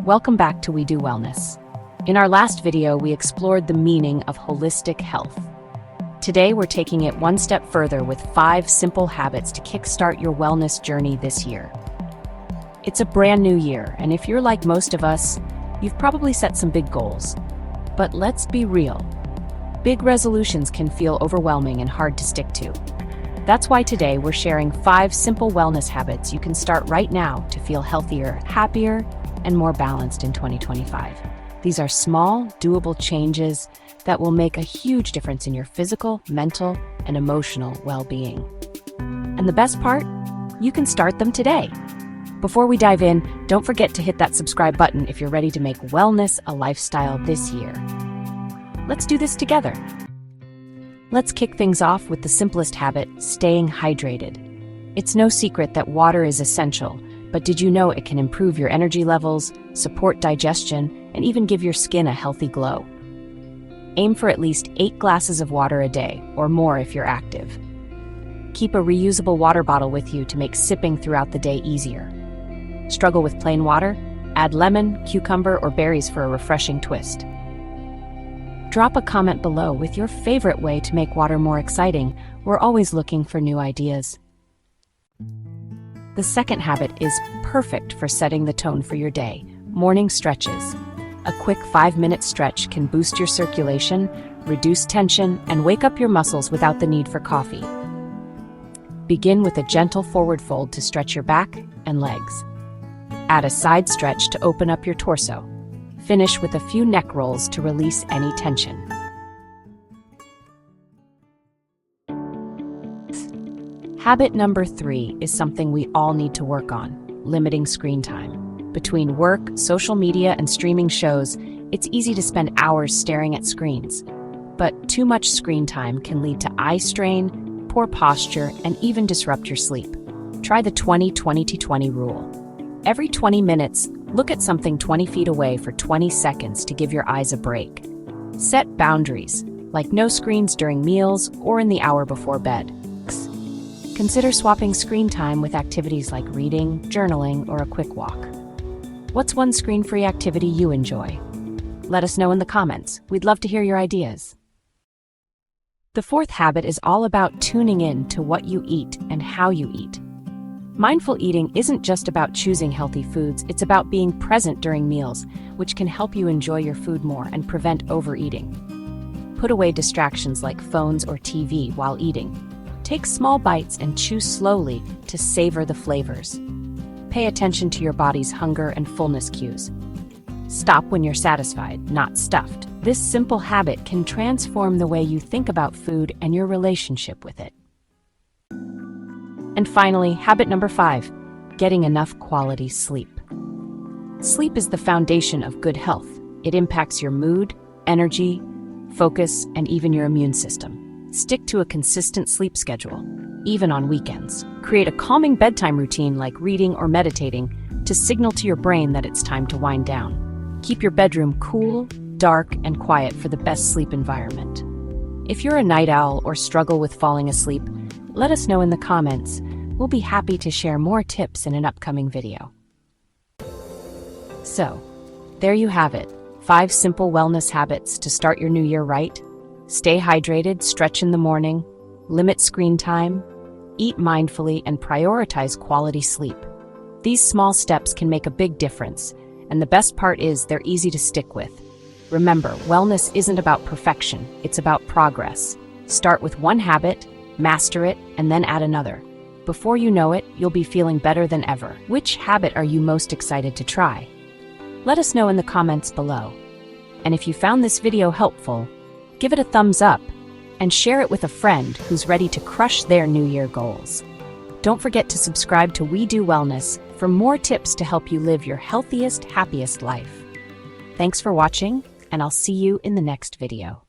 Welcome back to We Do Wellness. In our last video, we explored the meaning of holistic health. Today, we're taking it one step further with 5 simple habits to kickstart your wellness journey this year. It's a brand new year, and if you're like most of us, you've probably set some big goals. But let's be real. Big resolutions can feel overwhelming and hard to stick to. That's why today we're sharing 5 simple wellness habits you can start right now to feel healthier, happier, and more balanced in 2025. These are small, doable changes that will make a huge difference in your physical, mental, and emotional well-being. And the best part? You can start them today. Before we dive in, don't forget to hit that subscribe button if you're ready to make wellness a lifestyle this year. Let's do this together. Let's kick things off with the simplest habit, staying hydrated. It's no secret that water is essential, but did you know it can improve your energy levels, support digestion, and even give your skin a healthy glow? Aim for at least 8 glasses of water a day, or more if you're active. Keep a reusable water bottle with you to make sipping throughout the day easier. Struggle with plain water? Add lemon, cucumber, or berries for a refreshing twist. Drop a comment below with your favorite way to make water more exciting. We're always looking for new ideas. The second habit is perfect for setting the tone for your day: morning stretches. A quick 5-minute stretch can boost your circulation, reduce tension, and wake up your muscles without the need for coffee. Begin with a gentle forward fold to stretch your back and legs. Add a side stretch to open up your torso. Finish with a few neck rolls to release any tension. Habit number 3 is something we all need to work on: limiting screen time. Between work, social media, and streaming shows, it's easy to spend hours staring at screens. But too much screen time can lead to eye strain, poor posture, and even disrupt your sleep. Try the 20-20-20 rule. Every 20 minutes, look at something 20 feet away for 20 seconds to give your eyes a break. Set boundaries, like no screens during meals or in the hour before bed. Consider swapping screen time with activities like reading, journaling, or a quick walk. What's one screen-free activity you enjoy? Let us know in the comments. We'd love to hear your ideas. The 4th habit is all about tuning in to what you eat and how you eat. Mindful eating isn't just about choosing healthy foods, it's about being present during meals, which can help you enjoy your food more and prevent overeating. Put away distractions like phones or TV while eating. Take small bites and chew slowly to savor the flavors. Pay attention to your body's hunger and fullness cues. Stop when you're satisfied, not stuffed. This simple habit can transform the way you think about food and your relationship with it. And finally, habit number 5, getting enough quality sleep. Sleep is the foundation of good health. It impacts your mood, energy, focus, and even your immune system. Stick to a consistent sleep schedule, even on weekends. Create a calming bedtime routine like reading or meditating to signal to your brain that it's time to wind down. Keep your bedroom cool, dark, and quiet for the best sleep environment. If you're a night owl or struggle with falling asleep, let us know in the comments. We'll be happy to share more tips in an upcoming video. So, there you have it. 5 simple wellness habits to start your new year right. Stay hydrated, stretch in the morning, limit screen time, eat mindfully, and prioritize quality sleep. These small steps can make a big difference, and the best part is they're easy to stick with. Remember, wellness isn't about perfection, it's about progress. Start with one habit, master it, and then add another. Before you know it, you'll be feeling better than ever. Which habit are you most excited to try? Let us know in the comments below. And if you found this video helpful, give it a thumbs up and share it with a friend who's ready to crush their New Year goals. Don't forget to subscribe to We Do Wellness for more tips to help you live your healthiest, happiest life. Thanks for watching, and I'll see you in the next video.